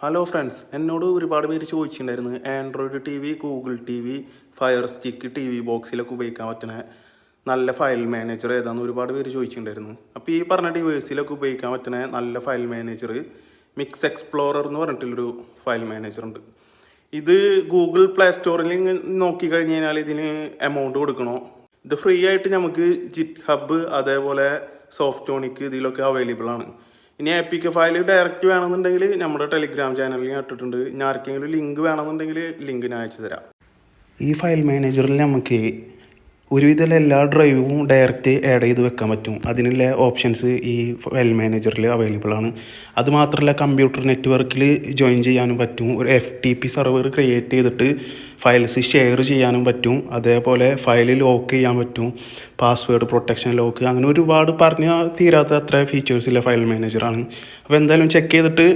Hello friends, എന്നോട് ഒരുപാട് പേര് ചോദിച്ചിട്ടുണ്ടായിരുന്നു Android TV, Google TV, fire stick, TV ബോക്സിലൊക്കെ ഉപയോഗിക്കാൻ പറ്റുന്ന നല്ല ഫയൽ മാനേജർ ഏതാണെന്ന് ഒരുപാട് പേര് ചോദിച്ചിട്ടുണ്ടായിരുന്നു. അപ്പോൾ ഈ പറഞ്ഞ ഡിവൈസിലൊക്കെ ഉപയോഗിക്കാൻ പറ്റുന്ന നല്ല ഫയൽ മാനേജർ മിക്സ് എക്സ്പ്ലോറർ എന്ന് പറഞ്ഞിട്ടുള്ളൊരു ഫയൽ മാനേജർ ഉണ്ട്. ഇത് ഗൂഗിൾ പ്ലേ സ്റ്റോറിൽ നോക്കിക്കഴിഞ്ഞ് കഴിഞ്ഞാൽ ഇതിന് എമൗണ്ട് കൊടുക്കണോ. ഇത് ഫ്രീ ആയിട്ട് നമുക്ക് ജിറ്റ് ഹബ്ബ് അതേപോലെ സോഫ്റ്റോണിക് ഇതിലൊക്കെ അവൈലബിൾ ആണ്. ഇനി എപികെ ഫയൽ ഡയറക്റ്റ് വേണമെന്നുണ്ടെങ്കിൽ നമ്മുടെ ടെലിഗ്രാം ചാനലിൽ ഞാൻ ഇട്ടിട്ടുണ്ട്. ഇനി ആർക്കെങ്കിലും ലിങ്ക് വേണമെന്നുണ്ടെങ്കിൽ ലിങ്ക് ഞാൻ അയച്ചു തരാം. ഈ ഫയൽ മാനേജറിൽ നമുക്ക് ഒരുവിധം എല്ലാ ഡ്രൈവും ഡയറക്റ്റ് ആഡ് ചെയ്ത് വെക്കാൻ പറ്റും. അതിനുള്ള ഓപ്ഷൻസ് ഈ ഫയൽ മാനേജറിൽ അവൈലബിൾ ആണ്. അതുമാത്രമല്ല, കമ്പ്യൂട്ടർ നെറ്റ്വർക്കിൽ ജോയിൻ ചെയ്യാനും പറ്റും. ഒരു FTP സെർവർ ക്രിയേറ്റ് ചെയ്തിട്ട് ഫയൽസ് ഷെയർ ചെയ്യാനും പറ്റും. അതേപോലെ ഫയൽ ലോക്ക് ചെയ്യാൻ പറ്റും, പാസ്വേഡ് പ്രൊട്ടക്ഷൻ ലോക്ക്, അങ്ങനെ ഒരുപാട് പറഞ്ഞാൽ തീരാത്ത അത്ര ഫീച്ചേഴ്സിലെ ഫയൽ മാനേജറാണ്. അപ്പോൾ എന്തായാലും ചെക്ക് ചെയ്തിട്ട്